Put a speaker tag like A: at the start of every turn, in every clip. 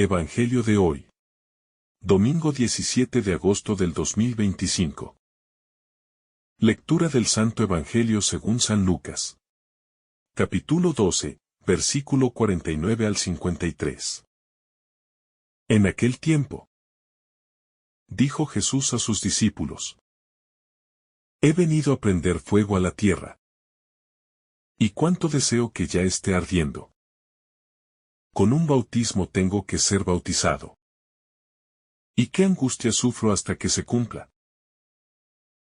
A: Evangelio de hoy. Domingo 17 de agosto del 2025. Lectura del Santo Evangelio según San Lucas. Capítulo 12, versículo 49 al 53. En aquel tiempo, dijo Jesús a sus discípulos: He venido a prender fuego a la tierra. Y cuánto deseo que ya esté ardiendo. Con un bautismo tengo que ser bautizado. ¿Y qué angustia sufro hasta que se cumpla?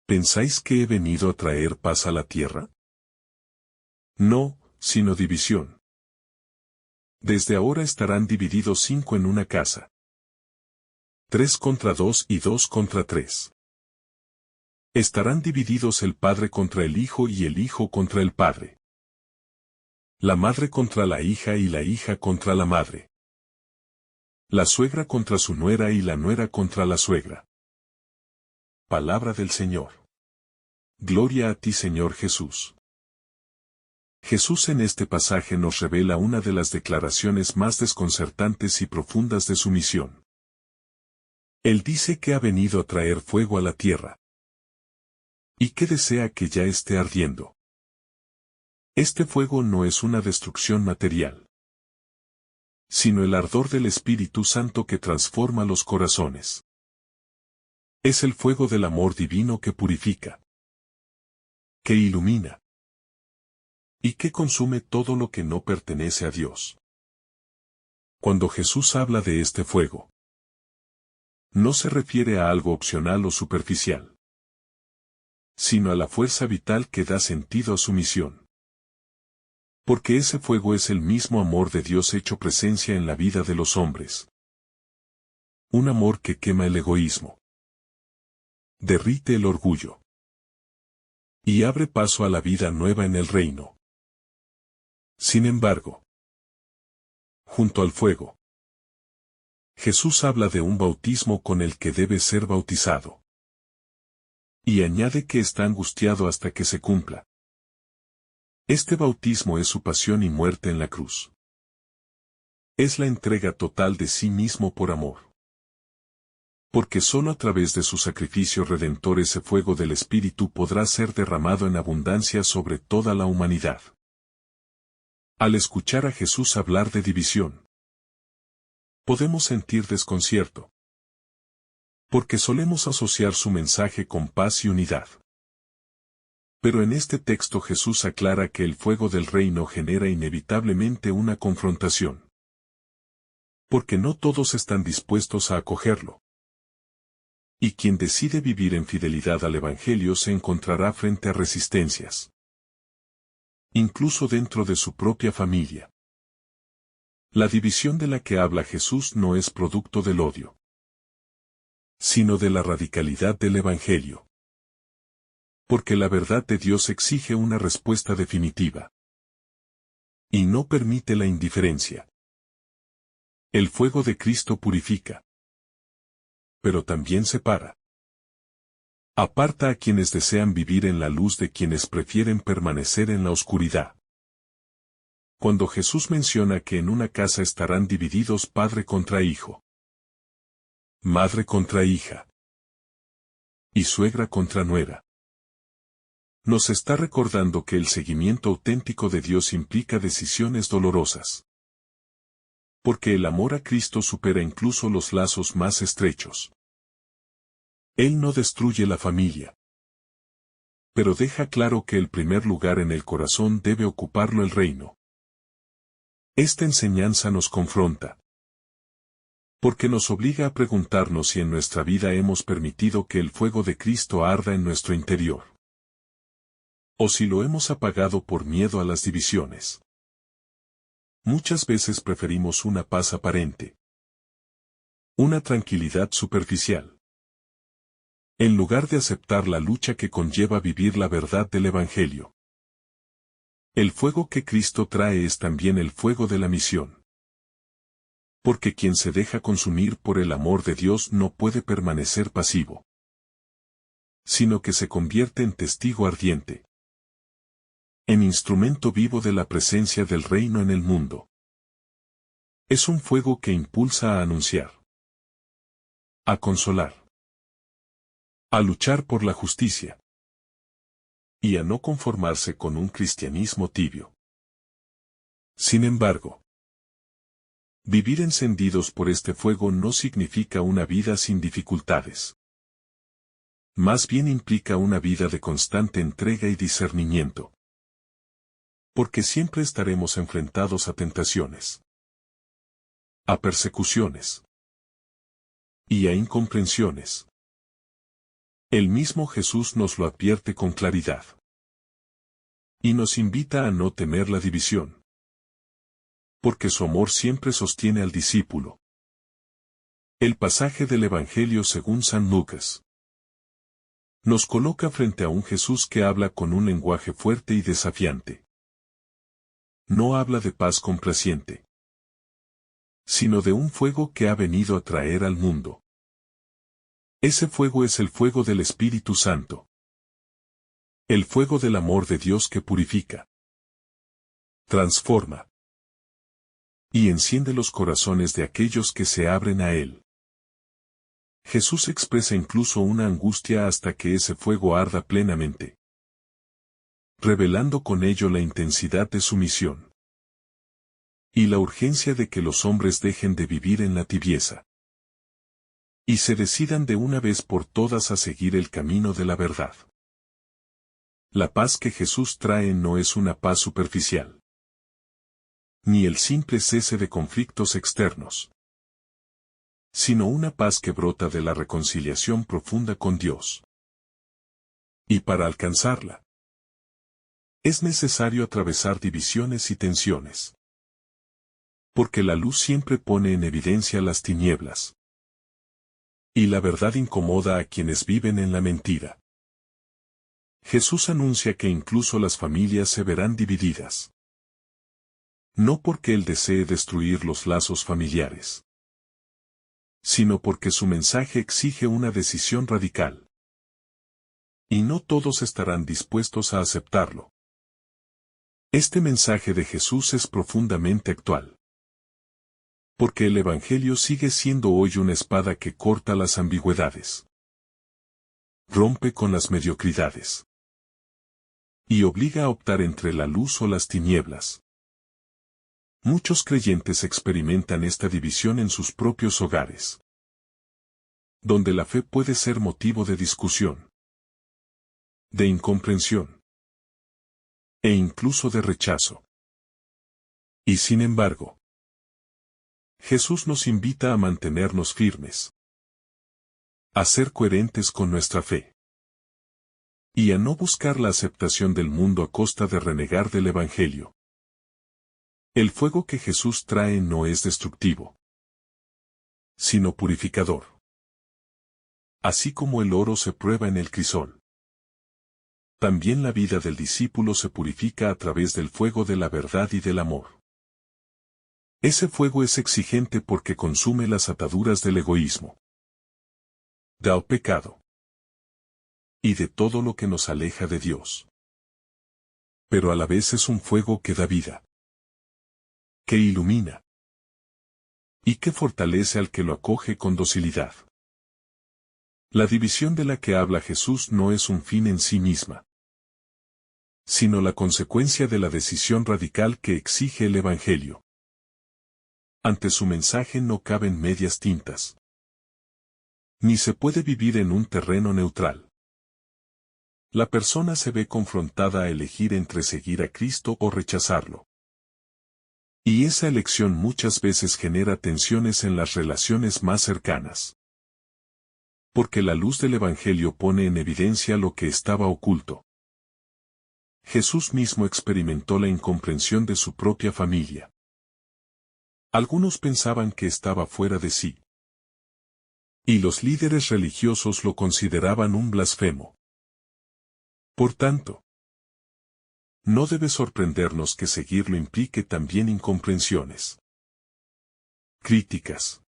A: ¿Pensáis que he venido a traer paz a la tierra? No, sino división. Desde ahora estarán divididos 5 en una casa. 3 contra 2 y 2 contra 3. Estarán divididos el padre contra el hijo y el hijo contra el padre. La madre contra la hija y la hija contra la madre. La suegra contra su nuera y la nuera contra la suegra. Palabra del Señor. Gloria a ti, Señor Jesús. Jesús en este pasaje nos revela una de las declaraciones más desconcertantes y profundas de su misión. Él dice que ha venido a traer fuego a la tierra. Y que desea que ya esté ardiendo. Este fuego no es una destrucción material, sino el ardor del Espíritu Santo que transforma los corazones. Es el fuego del amor divino que purifica, que ilumina y que consume todo lo que no pertenece a Dios. Cuando Jesús habla de este fuego, no se refiere a algo opcional o superficial, sino a la fuerza vital que da sentido a su misión. Porque ese fuego es el mismo amor de Dios hecho presencia en la vida de los hombres. Un amor que quema el egoísmo, derrite el orgullo y abre paso a la vida nueva en el reino. Sin embargo, junto al fuego, Jesús habla de un bautismo con el que debe ser bautizado. Y añade que está angustiado hasta que se cumpla. Este bautismo es su pasión y muerte en la cruz. Es la entrega total de sí mismo por amor. Porque sólo a través de su sacrificio redentor ese fuego del Espíritu podrá ser derramado en abundancia sobre toda la humanidad. Al escuchar a Jesús hablar de división, podemos sentir desconcierto. Porque solemos asociar su mensaje con paz y unidad. Pero en este texto Jesús aclara que el fuego del reino genera inevitablemente una confrontación. Porque no todos están dispuestos a acogerlo. Y quien decide vivir en fidelidad al Evangelio se encontrará frente a resistencias. Incluso dentro de su propia familia. La división de la que habla Jesús no es producto del odio, sino de la radicalidad del Evangelio. Porque la verdad de Dios exige una respuesta definitiva. Y no permite la indiferencia. El fuego de Cristo purifica. Pero también separa. Aparta a quienes desean vivir en la luz de quienes prefieren permanecer en la oscuridad. Cuando Jesús menciona que en una casa estarán divididos padre contra hijo, madre contra hija y suegra contra nuera, nos está recordando que el seguimiento auténtico de Dios implica decisiones dolorosas. Porque el amor a Cristo supera incluso los lazos más estrechos. Él no destruye la familia, pero deja claro que el primer lugar en el corazón debe ocuparlo el reino. Esta enseñanza nos confronta. Porque nos obliga a preguntarnos si en nuestra vida hemos permitido que el fuego de Cristo arda en nuestro interior. O si lo hemos apagado por miedo a las divisiones. Muchas veces preferimos una paz aparente. Una tranquilidad superficial. En lugar de aceptar la lucha que conlleva vivir la verdad del Evangelio. El fuego que Cristo trae es también el fuego de la misión. Porque quien se deja consumir por el amor de Dios no puede permanecer pasivo. Sino que se convierte en testigo ardiente. En instrumento vivo de la presencia del reino en el mundo. Es un fuego que impulsa a anunciar, a consolar, a luchar por la justicia y a no conformarse con un cristianismo tibio. Sin embargo, vivir encendidos por este fuego no significa una vida sin dificultades. Más bien implica una vida de constante entrega y discernimiento. Porque siempre estaremos enfrentados a tentaciones, a persecuciones y a incomprensiones. El mismo Jesús nos lo advierte con claridad. Y nos invita a no temer la división. Porque su amor siempre sostiene al discípulo. El pasaje del Evangelio según San Lucas nos coloca frente a un Jesús que habla con un lenguaje fuerte y desafiante. No habla de paz complaciente, sino de un fuego que ha venido a traer al mundo. Ese fuego es el fuego del Espíritu Santo. El fuego del amor de Dios que purifica, transforma y enciende los corazones de aquellos que se abren a Él. Jesús expresa incluso una angustia hasta que ese fuego arda plenamente, revelando con ello la intensidad de su misión y la urgencia de que los hombres dejen de vivir en la tibieza y se decidan de una vez por todas a seguir el camino de la verdad. La paz que Jesús trae no es una paz superficial, ni el simple cese de conflictos externos, sino una paz que brota de la reconciliación profunda con Dios. Y para alcanzarla, es necesario atravesar divisiones y tensiones. Porque la luz siempre pone en evidencia las tinieblas. Y la verdad incomoda a quienes viven en la mentira. Jesús anuncia que incluso las familias se verán divididas. No porque Él desee destruir los lazos familiares, sino porque su mensaje exige una decisión radical. Y no todos estarán dispuestos a aceptarlo. Este mensaje de Jesús es profundamente actual. Porque el Evangelio sigue siendo hoy una espada que corta las ambigüedades, rompe con las mediocridades y obliga a optar entre la luz o las tinieblas. Muchos creyentes experimentan esta división en sus propios hogares, donde la fe puede ser motivo de discusión, de incomprensión e incluso de rechazo. Y sin embargo, Jesús nos invita a mantenernos firmes, a ser coherentes con nuestra fe y a no buscar la aceptación del mundo a costa de renegar del Evangelio. El fuego que Jesús trae no es destructivo, sino purificador. Así como el oro se prueba en el crisol, también la vida del discípulo se purifica a través del fuego de la verdad y del amor. Ese fuego es exigente porque consume las ataduras del egoísmo, del pecado y de todo lo que nos aleja de Dios. Pero a la vez es un fuego que da vida, que ilumina y que fortalece al que lo acoge con docilidad. La división de la que habla Jesús no es un fin en sí misma, sino la consecuencia de la decisión radical que exige el Evangelio. Ante su mensaje no caben medias tintas, ni se puede vivir en un terreno neutral. La persona se ve confrontada a elegir entre seguir a Cristo o rechazarlo. Y esa elección muchas veces genera tensiones en las relaciones más cercanas. Porque la luz del Evangelio pone en evidencia lo que estaba oculto. Jesús mismo experimentó la incomprensión de su propia familia. Algunos pensaban que estaba fuera de sí. Y los líderes religiosos lo consideraban un blasfemo. Por tanto, no debe sorprendernos que seguirlo implique también incomprensiones, críticas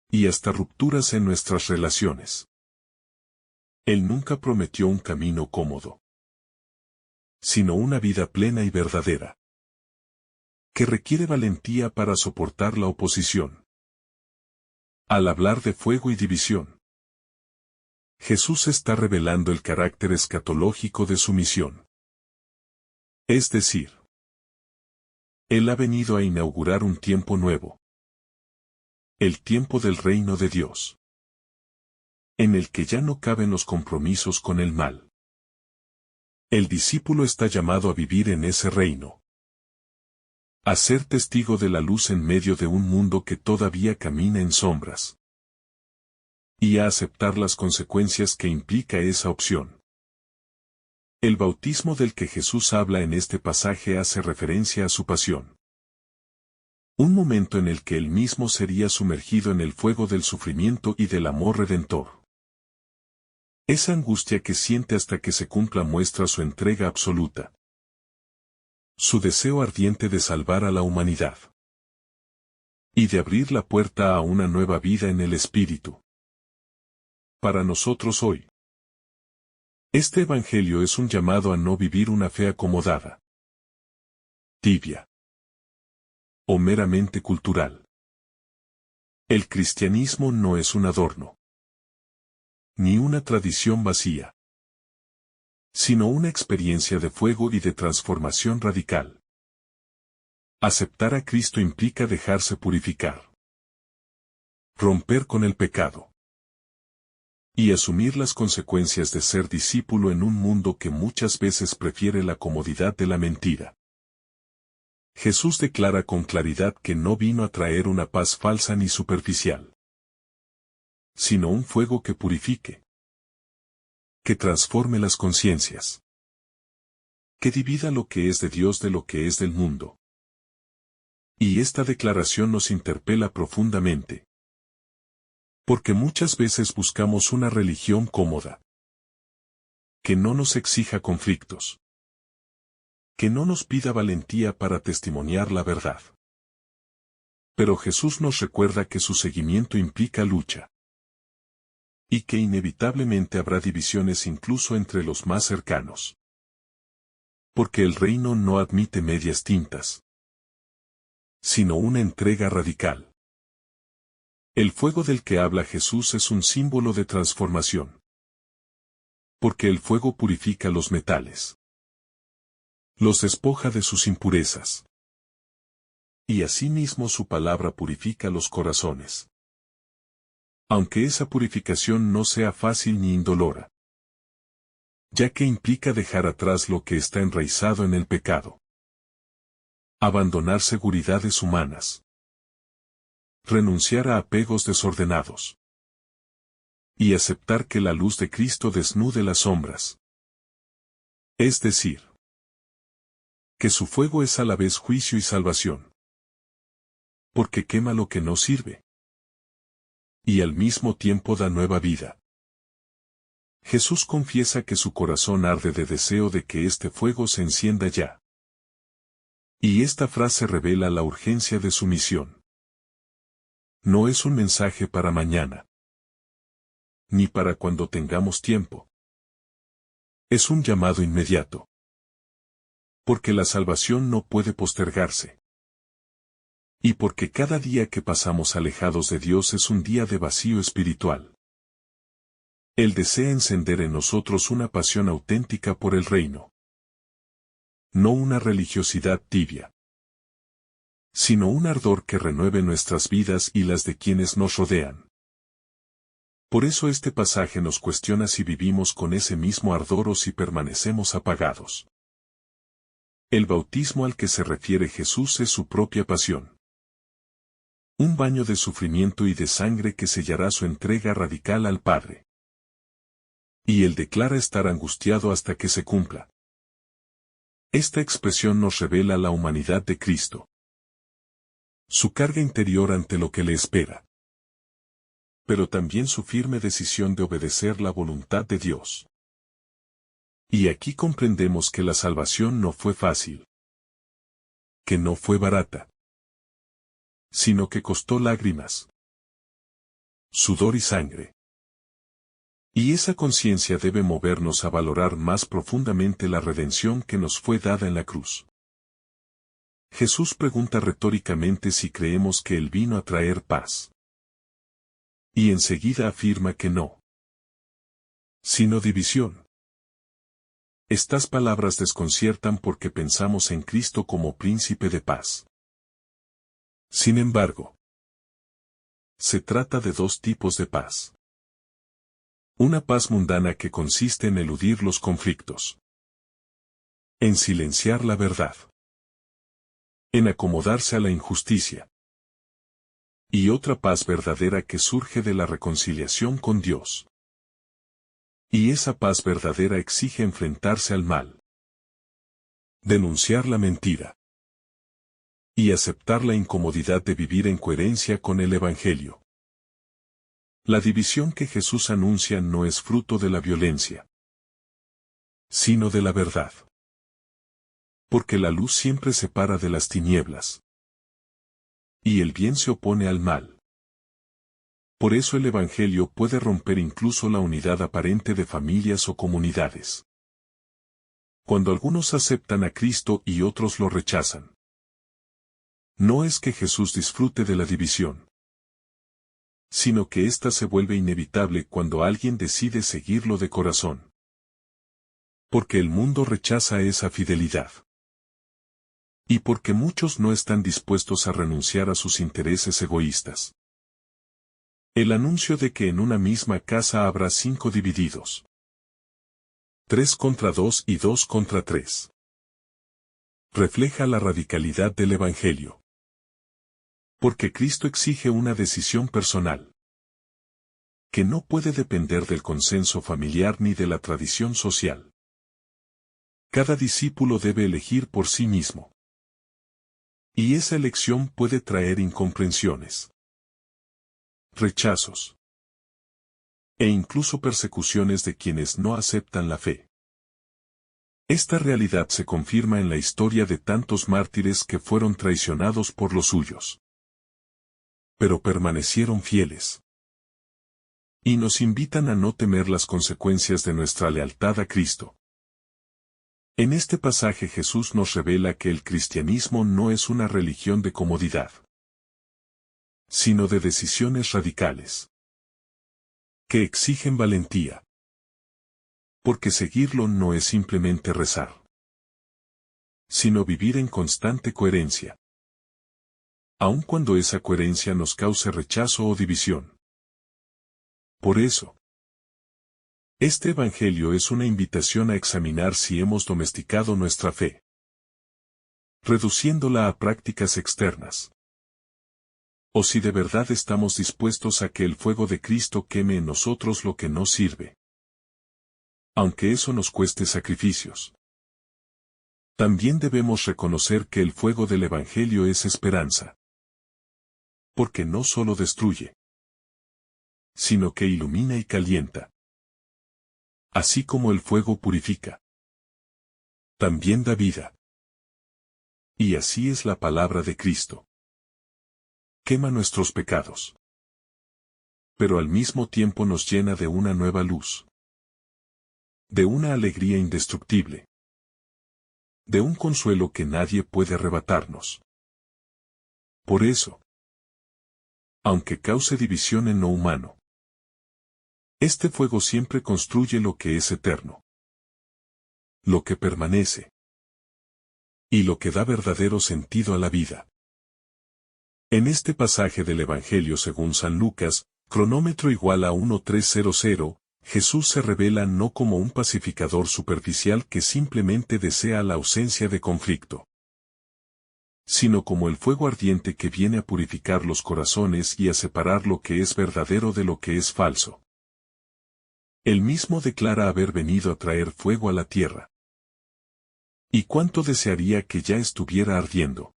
A: y hasta rupturas en nuestras relaciones. Él nunca prometió un camino cómodo, sino una vida plena y verdadera. que requiere valentía para soportar la oposición. Al hablar de fuego y división, Jesús está revelando el carácter escatológico de su misión. Es decir, Él ha venido a inaugurar un tiempo nuevo. El tiempo del reino de Dios, en el que ya no caben los compromisos con el mal. El discípulo está llamado a vivir en ese reino, a ser testigo de la luz en medio de un mundo que todavía camina en sombras, y a aceptar las consecuencias que implica esa opción. El bautismo del que Jesús habla en este pasaje hace referencia a su pasión. Un momento en el que él mismo sería sumergido en el fuego del sufrimiento y del amor redentor. Esa angustia que siente hasta que se cumpla muestra su entrega absoluta. Su deseo ardiente de salvar a la humanidad. Y de abrir la puerta a una nueva vida en el Espíritu. Para nosotros hoy, este Evangelio es un llamado a no vivir una fe acomodada, tibia o meramente cultural. El cristianismo no es un adorno, ni una tradición vacía, sino una experiencia de fuego y de transformación radical. Aceptar a Cristo implica dejarse purificar, romper con el pecado, y asumir las consecuencias de ser discípulo en un mundo que muchas veces prefiere la comodidad de la mentira. Jesús declara con claridad que no vino a traer una paz falsa ni superficial, sino un fuego que purifique, que transforme las conciencias, que divida lo que es de Dios de lo que es del mundo. Y esta declaración nos interpela profundamente, porque muchas veces buscamos una religión cómoda, que no nos exija conflictos, que no nos pida valentía para testimoniar la verdad. Pero Jesús nos recuerda que su seguimiento implica lucha, y que inevitablemente habrá divisiones incluso entre los más cercanos. Porque el reino no admite medias tintas, sino una entrega radical. El fuego del que habla Jesús es un símbolo de transformación. Porque el fuego purifica los metales, los despoja de sus impurezas. Y asimismo su palabra purifica los corazones. Aunque esa purificación no sea fácil ni indolora, ya que implica dejar atrás lo que está enraizado en el pecado. Abandonar seguridades humanas. Renunciar a apegos desordenados. Y aceptar que la luz de Cristo desnude las sombras. Es decir, que su fuego es a la vez juicio y salvación. Porque quema lo que no sirve. Y al mismo tiempo da nueva vida. Jesús confiesa que su corazón arde de deseo de que este fuego se encienda ya. Y esta frase revela la urgencia de su misión. No es un mensaje para mañana, ni para cuando tengamos tiempo. Es un llamado inmediato. Porque la salvación no puede postergarse. Y porque cada día que pasamos alejados de Dios es un día de vacío espiritual. Él desea encender en nosotros una pasión auténtica por el reino. No una religiosidad tibia, sino un ardor que renueve nuestras vidas y las de quienes nos rodean. Por eso este pasaje nos cuestiona si vivimos con ese mismo ardor o si permanecemos apagados. El bautismo al que se refiere Jesús es su propia pasión. Un baño de sufrimiento y de sangre que sellará su entrega radical al Padre. Y él declara estar angustiado hasta que se cumpla. Esta expresión nos revela la humanidad de Cristo. Su carga interior ante lo que le espera. Pero también su firme decisión de obedecer la voluntad de Dios. Y aquí comprendemos que la salvación no fue fácil. Que no fue barata. Sino que costó lágrimas, sudor y sangre. Y esa conciencia debe movernos a valorar más profundamente la redención que nos fue dada en la cruz. Jesús pregunta retóricamente si creemos que Él vino a traer paz. Y enseguida afirma que no, sino división. Estas palabras desconciertan porque pensamos en Cristo como príncipe de paz. Sin embargo, se trata de dos tipos de paz. Una paz mundana que consiste en eludir los conflictos, en silenciar la verdad, en acomodarse a la injusticia. Y otra paz verdadera que surge de la reconciliación con Dios. Y esa paz verdadera exige enfrentarse al mal, denunciar la mentira y aceptar la incomodidad de vivir en coherencia con el Evangelio. La división que Jesús anuncia no es fruto de la violencia, sino de la verdad. Porque la luz siempre separa de las tinieblas, y el bien se opone al mal. Por eso el Evangelio puede romper incluso la unidad aparente de familias o comunidades. Cuando algunos aceptan a Cristo y otros lo rechazan. No es que Jesús disfrute de la división, sino que ésta se vuelve inevitable cuando alguien decide seguirlo de corazón. Porque el mundo rechaza esa fidelidad. Y porque muchos no están dispuestos a renunciar a sus intereses egoístas. El anuncio de que en una misma casa habrá 5 divididos. 3 contra 2 y 2 contra 3. Refleja la radicalidad del Evangelio. Porque Cristo exige una decisión personal, que no puede depender del consenso familiar ni de la tradición social. Cada discípulo debe elegir por sí mismo. Y esa elección puede traer incomprensiones, rechazos e incluso persecuciones de quienes no aceptan la fe. Esta realidad se confirma en la historia de tantos mártires que fueron traicionados por los suyos, pero permanecieron fieles. Y nos invitan a no temer las consecuencias de nuestra lealtad a Cristo. En este pasaje Jesús nos revela que el cristianismo no es una religión de comodidad, sino de decisiones radicales, que exigen valentía. Porque seguirlo no es simplemente rezar, sino vivir en constante coherencia. Aun cuando esa coherencia nos cause rechazo o división. Por eso, este Evangelio es una invitación a examinar si hemos domesticado nuestra fe, reduciéndola a prácticas externas. O si de verdad estamos dispuestos a que el fuego de Cristo queme en nosotros lo que no sirve. Aunque eso nos cueste sacrificios. También debemos reconocer que el fuego del Evangelio es esperanza. Porque no solo destruye, sino que ilumina y calienta. Así como el fuego purifica, también da vida. Y así es la palabra de Cristo. Quema nuestros pecados, pero al mismo tiempo nos llena de una nueva luz, de una alegría indestructible, de un consuelo que nadie puede arrebatarnos. Por eso, aunque cause división en lo humano, este fuego siempre construye lo que es eterno, lo que permanece, y lo que da verdadero sentido a la vida. En este pasaje del Evangelio según San Lucas, cronómetro igual a 1300, Jesús se revela no como un pacificador superficial que simplemente desea la ausencia de conflicto, sino como el fuego ardiente que viene a purificar los corazones y a separar lo que es verdadero de lo que es falso. Él mismo declara haber venido a traer fuego a la tierra. ¿Y cuánto desearía que ya estuviera ardiendo?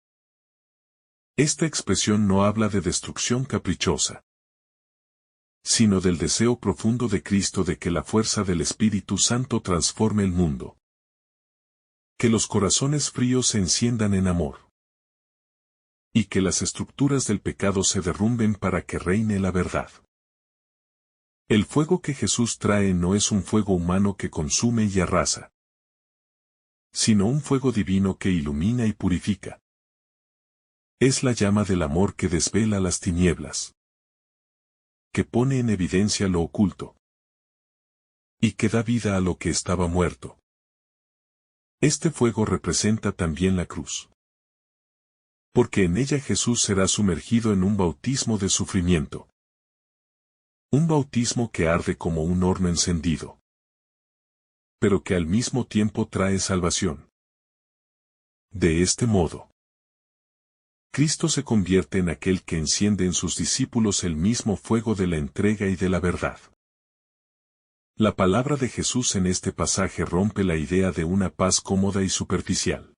A: Esta expresión no habla de destrucción caprichosa, sino del deseo profundo de Cristo de que la fuerza del Espíritu Santo transforme el mundo. Que los corazones fríos se enciendan en amor. Y que las estructuras del pecado se derrumben para que reine la verdad. El fuego que Jesús trae no es un fuego humano que consume y arrasa, sino un fuego divino que ilumina y purifica. Es la llama del amor que desvela las tinieblas, que pone en evidencia lo oculto y que da vida a lo que estaba muerto. Este fuego representa también la cruz, porque en ella Jesús será sumergido en un bautismo de sufrimiento. Un bautismo que arde como un horno encendido, pero que al mismo tiempo trae salvación. De este modo, Cristo se convierte en aquel que enciende en sus discípulos el mismo fuego de la entrega y de la verdad. La palabra de Jesús en este pasaje rompe la idea de una paz cómoda y superficial.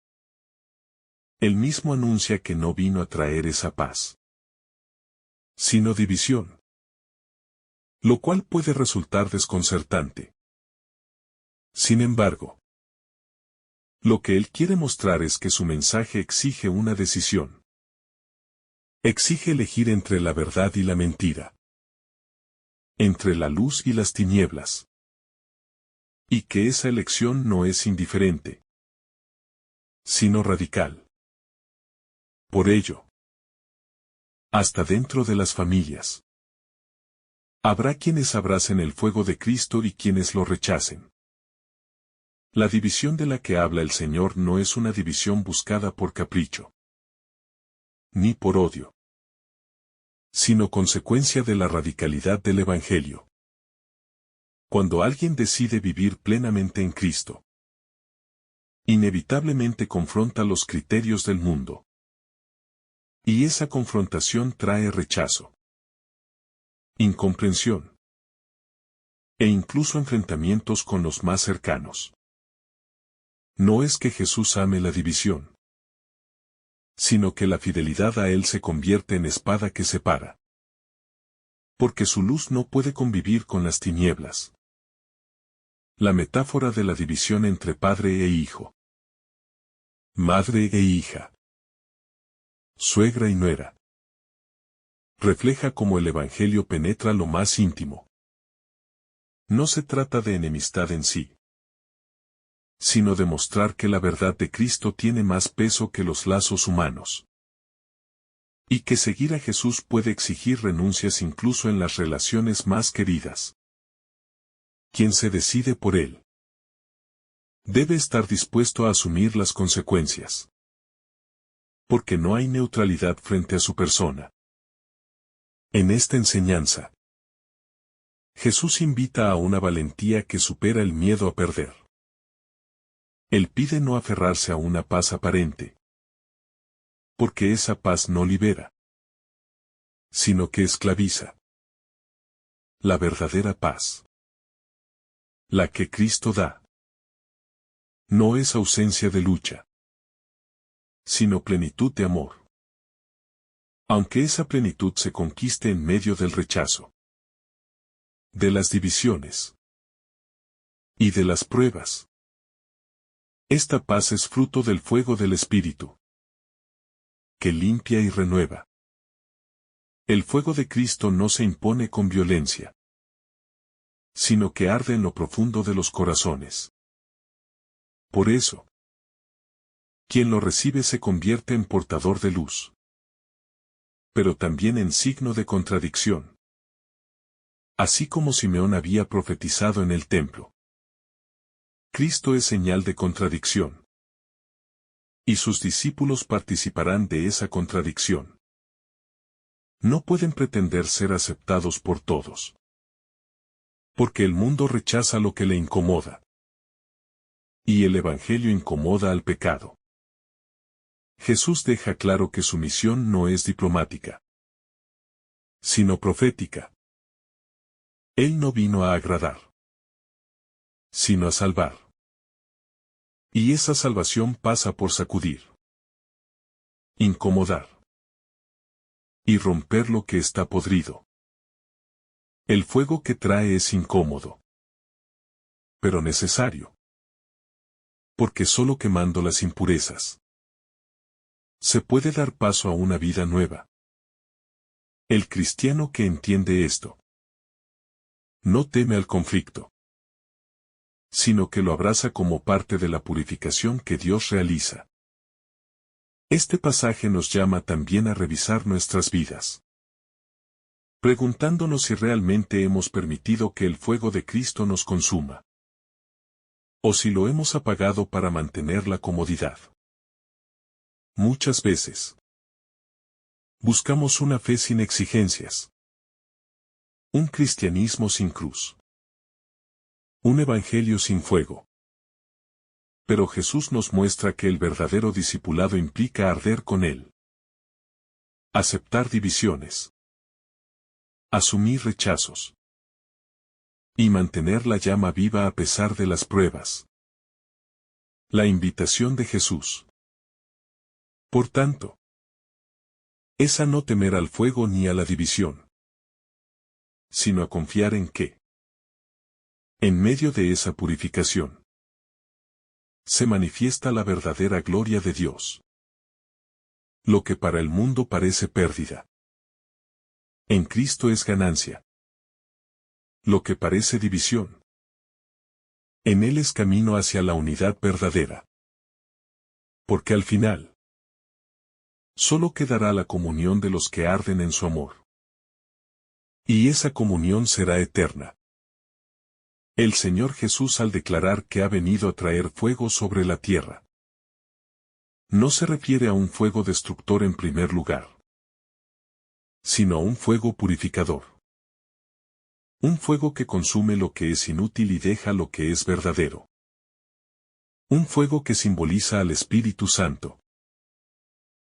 A: Él mismo anuncia que no vino a traer esa paz, sino división, lo cual puede resultar desconcertante. Sin embargo, lo que él quiere mostrar es que su mensaje exige una decisión. Exige elegir entre la verdad y la mentira, entre la luz y las tinieblas. Y que esa elección no es indiferente, sino radical. Por ello, hasta dentro de las familias, habrá quienes abracen el fuego de Cristo y quienes lo rechacen. La división de la que habla el Señor no es una división buscada por capricho, ni por odio, sino consecuencia de la radicalidad del Evangelio. Cuando alguien decide vivir plenamente en Cristo, inevitablemente confronta los criterios del mundo. Y esa confrontación trae rechazo, incomprensión, e incluso enfrentamientos con los más cercanos. No es que Jesús ame la división, sino que la fidelidad a Él se convierte en espada que separa. Porque su luz no puede convivir con las tinieblas. La metáfora de la división entre padre e hijo, madre e hija, suegra y nuera, refleja cómo el Evangelio penetra lo más íntimo. No se trata de enemistad en sí, sino de mostrar que la verdad de Cristo tiene más peso que los lazos humanos. Y que seguir a Jesús puede exigir renuncias incluso en las relaciones más queridas. Quien se decide por Él debe estar dispuesto a asumir las consecuencias. Porque no hay neutralidad frente a su persona. En esta enseñanza, Jesús invita a una valentía que supera el miedo a perder. Él pide no aferrarse a una paz aparente, porque esa paz no libera, sino que esclaviza. La verdadera paz, la que Cristo da, no es ausencia de lucha, sino plenitud de amor. Aunque esa plenitud se conquiste en medio del rechazo, de las divisiones y de las pruebas. Esta paz es fruto del fuego del Espíritu, que limpia y renueva. El fuego de Cristo no se impone con violencia, sino que arde en lo profundo de los corazones. Por eso, quien lo recibe se convierte en portador de luz, pero también en signo de contradicción. Así como Simeón había profetizado en el templo, Cristo es señal de contradicción. Y sus discípulos participarán de esa contradicción. No pueden pretender ser aceptados por todos, porque el mundo rechaza lo que le incomoda. Y el Evangelio incomoda al pecado. Jesús deja claro que su misión no es diplomática, sino profética. Él no vino a agradar, sino a salvar. Y esa salvación pasa por sacudir, incomodar y romper lo que está podrido. El fuego que trae es incómodo, pero necesario. Porque solo quemando las impurezas se puede dar paso a una vida nueva. El cristiano que entiende esto no teme al conflicto, sino que lo abraza como parte de la purificación que Dios realiza. Este pasaje nos llama también a revisar nuestras vidas, preguntándonos si realmente hemos permitido que el fuego de Cristo nos consuma, o si lo hemos apagado para mantener la comodidad. Muchas veces buscamos una fe sin exigencias, un cristianismo sin cruz, un evangelio sin fuego. Pero Jesús nos muestra que el verdadero discipulado implica arder con Él, aceptar divisiones, asumir rechazos y mantener la llama viva a pesar de las pruebas. La invitación de Jesús, por tanto, es a no temer al fuego ni a la división, sino a confiar en que, en medio de esa purificación, se manifiesta la verdadera gloria de Dios. Lo que para el mundo parece pérdida, en Cristo es ganancia. Lo que parece división, en Él es camino hacia la unidad verdadera. Porque al final, solo quedará la comunión de los que arden en su amor. Y esa comunión será eterna. El Señor Jesús, al declarar que ha venido a traer fuego sobre la tierra, no se refiere a un fuego destructor en primer lugar, sino a un fuego purificador. Un fuego que consume lo que es inútil y deja lo que es verdadero. Un fuego que simboliza al Espíritu Santo,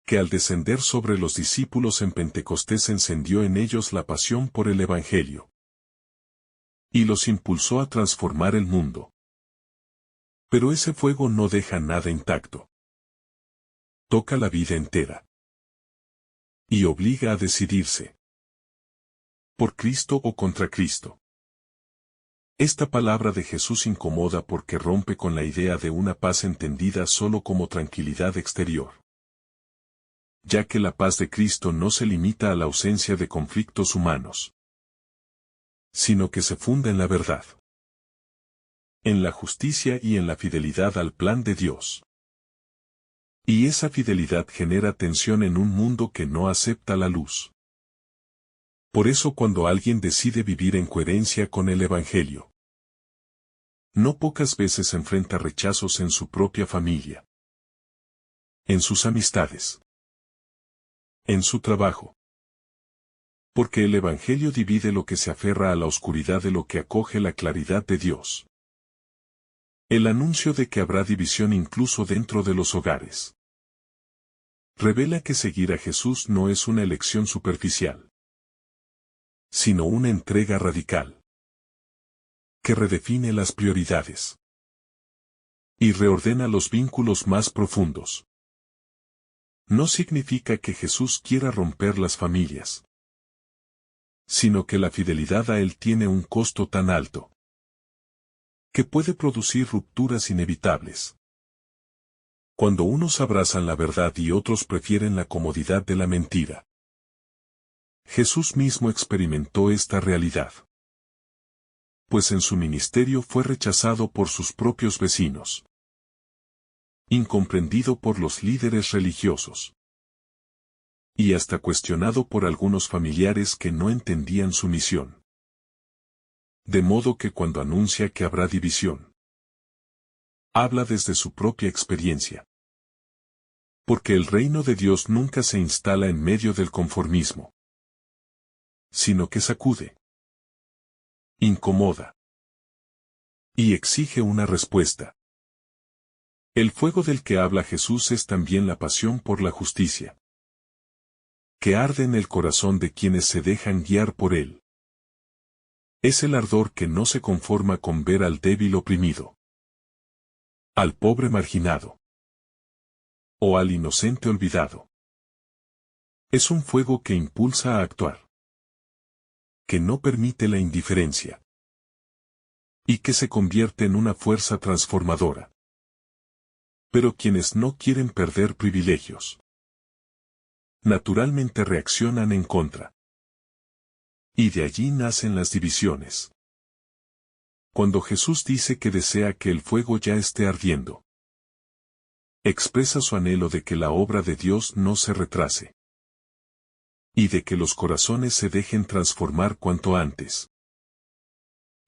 A: que al descender sobre los discípulos en Pentecostés encendió en ellos la pasión por el Evangelio, y los impulsó a transformar el mundo. Pero ese fuego no deja nada intacto. Toca la vida entera. Y obliga a decidirse. ¿Por Cristo o contra Cristo? Esta palabra de Jesús incomoda porque rompe con la idea de una paz entendida solo como tranquilidad exterior. Ya que la paz de Cristo no se limita a la ausencia de conflictos humanos, sino que se funda en la verdad, en la justicia y en la fidelidad al plan de Dios. Y esa fidelidad genera tensión en un mundo que no acepta la luz. Por eso cuando alguien decide vivir en coherencia con el Evangelio, no pocas veces enfrenta rechazos en su propia familia, en sus amistades, en su trabajo. Porque el Evangelio divide lo que se aferra a la oscuridad de lo que acoge la claridad de Dios. El anuncio de que habrá división incluso dentro de los hogares revela que seguir a Jesús no es una elección superficial, sino una entrega radical, que redefine las prioridades y reordena los vínculos más profundos. No significa que Jesús quiera romper las familias, sino que la fidelidad a Él tiene un costo tan alto que puede producir rupturas inevitables. Cuando unos abrazan la verdad y otros prefieren la comodidad de la mentira. Jesús mismo experimentó esta realidad, pues en su ministerio fue rechazado por sus propios vecinos, incomprendido por los líderes religiosos, y hasta cuestionado por algunos familiares que no entendían su misión. De modo que cuando anuncia que habrá división, habla desde su propia experiencia. Porque el reino de Dios nunca se instala en medio del conformismo, sino que sacude, incomoda y exige una respuesta. El fuego del que habla Jesús es también la pasión por la justicia, que arde en el corazón de quienes se dejan guiar por él. Es el ardor que no se conforma con ver al débil oprimido, al pobre marginado, o al inocente olvidado. Es un fuego que impulsa a actuar, que no permite la indiferencia, y que se convierte en una fuerza transformadora. Pero quienes no quieren perder privilegios, naturalmente reaccionan en contra. Y de allí nacen las divisiones. Cuando Jesús dice que desea que el fuego ya esté ardiendo, Expresa su anhelo de que la obra de Dios no se retrase. Y de que los corazones se dejen transformar cuanto antes.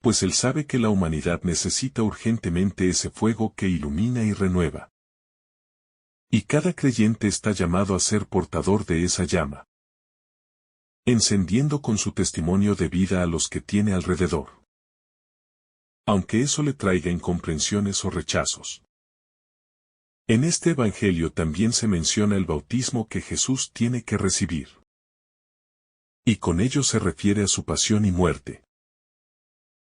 A: Pues él sabe que la humanidad necesita urgentemente ese fuego que ilumina y renueva. Y cada creyente está llamado a ser portador de esa llama, encendiendo con su testimonio de vida a los que tiene alrededor. Aunque eso le traiga incomprensiones o rechazos. En este evangelio también se menciona el bautismo que Jesús tiene que recibir. Y con ello se refiere a su pasión y muerte.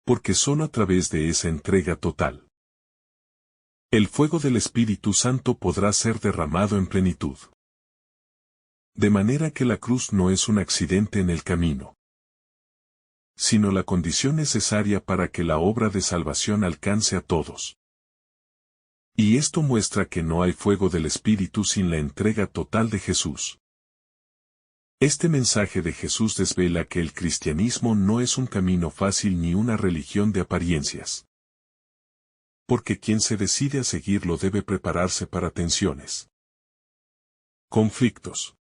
A: Porque solo a través de esa entrega total, el fuego del Espíritu Santo podrá ser derramado en plenitud. De manera que la cruz no es un accidente en el camino, sino la condición necesaria para que la obra de salvación alcance a todos. Y esto muestra que no hay fuego del Espíritu sin la entrega total de Jesús. Este mensaje de Jesús desvela que el cristianismo no es un camino fácil ni una religión de apariencias. Porque quien se decide a seguirlo debe prepararse para tensiones, conflictos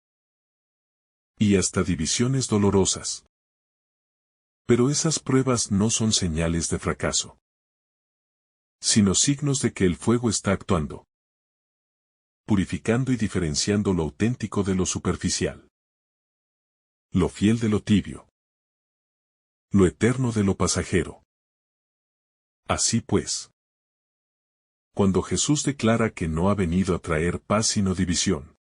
A: y hasta divisiones dolorosas. Pero esas pruebas no son señales de fracaso, sino signos de que el fuego está actuando, purificando y diferenciando lo auténtico de lo superficial, lo fiel de lo tibio, lo eterno de lo pasajero. Así pues, cuando Jesús declara que no ha venido a traer paz sino división,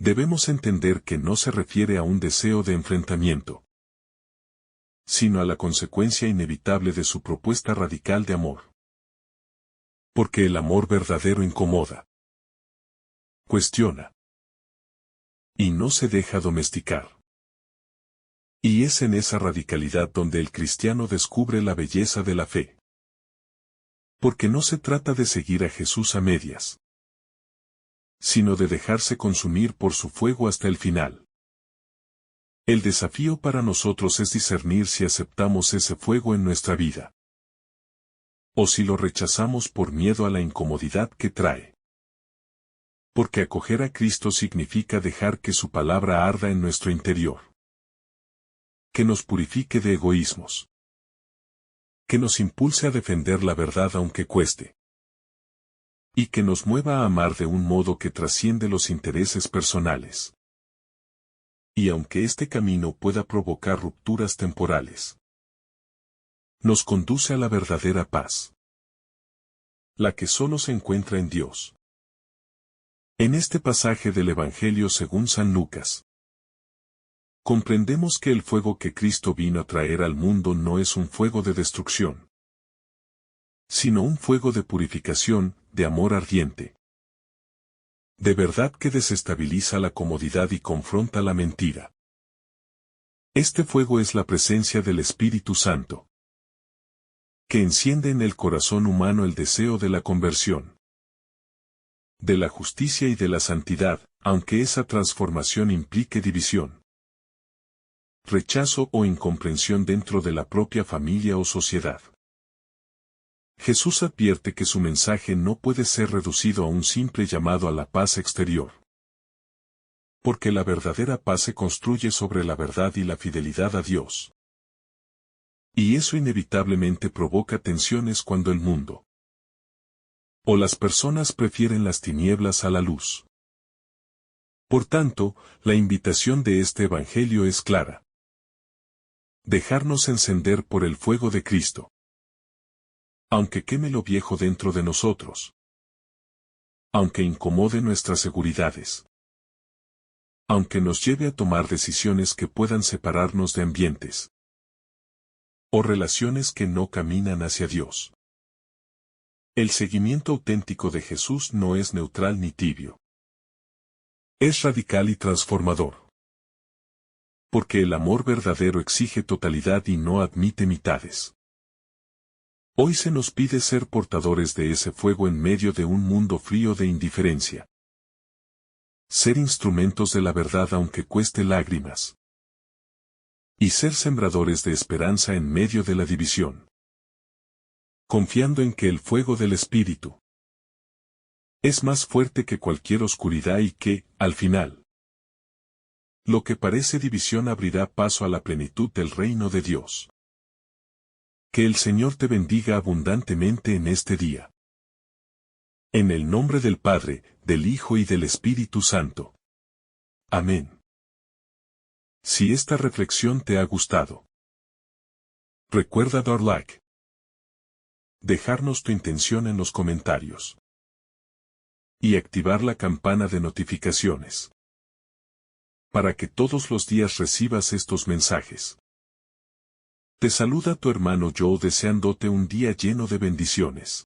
A: debemos entender que no se refiere a un deseo de enfrentamiento, sino a la consecuencia inevitable de su propuesta radical de amor. Porque el amor verdadero incomoda, cuestiona, y no se deja domesticar. Y es en esa radicalidad donde el cristiano descubre la belleza de la fe. Porque no se trata de seguir a Jesús a medias, sino de dejarse consumir por su fuego hasta el final. El desafío para nosotros es discernir si aceptamos ese fuego en nuestra vida, o si lo rechazamos por miedo a la incomodidad que trae. Porque acoger a Cristo significa dejar que su palabra arda en nuestro interior, que nos purifique de egoísmos, que nos impulse a defender la verdad aunque cueste, y que nos mueva a amar de un modo que trasciende los intereses personales. Y aunque este camino pueda provocar rupturas temporales, nos conduce a la verdadera paz, la que solo se encuentra en Dios. En este pasaje del Evangelio según San Lucas, comprendemos que el fuego que Cristo vino a traer al mundo no es un fuego de destrucción, sino un fuego de purificación, de amor ardiente. De verdad que desestabiliza la comodidad y confronta la mentira. Este fuego es la presencia del Espíritu Santo, que enciende en el corazón humano el deseo de la conversión, de la justicia y de la santidad, aunque esa transformación implique división, rechazo o incomprensión dentro de la propia familia o sociedad. Jesús advierte que su mensaje no puede ser reducido a un simple llamado a la paz exterior. Porque la verdadera paz se construye sobre la verdad y la fidelidad a Dios. Y eso inevitablemente provoca tensiones cuando el mundo o las personas prefieren las tinieblas a la luz. Por tanto, la invitación de este Evangelio es clara. Dejarnos encender por el fuego de Cristo, aunque queme lo viejo dentro de nosotros, aunque incomode nuestras seguridades, aunque nos lleve a tomar decisiones que puedan separarnos de ambientes o relaciones que no caminan hacia Dios. El seguimiento auténtico de Jesús no es neutral ni tibio. Es radical y transformador. Porque el amor verdadero exige totalidad y no admite mitades. Hoy se nos pide ser portadores de ese fuego en medio de un mundo frío de indiferencia. Ser instrumentos de la verdad aunque cueste lágrimas. Y ser sembradores de esperanza en medio de la división. Confiando en que el fuego del Espíritu Es más fuerte que cualquier oscuridad y que, al final, lo que parece división abrirá paso a la plenitud del reino de Dios. Que el Señor te bendiga abundantemente en este día. En el nombre del Padre, del Hijo y del Espíritu Santo. Amén. Si esta reflexión te ha gustado, recuerda dar like, dejarnos tu intención en los comentarios y activar la campana de notificaciones para que todos los días recibas estos mensajes. Te saluda tu hermano Joe deseándote un día lleno de bendiciones.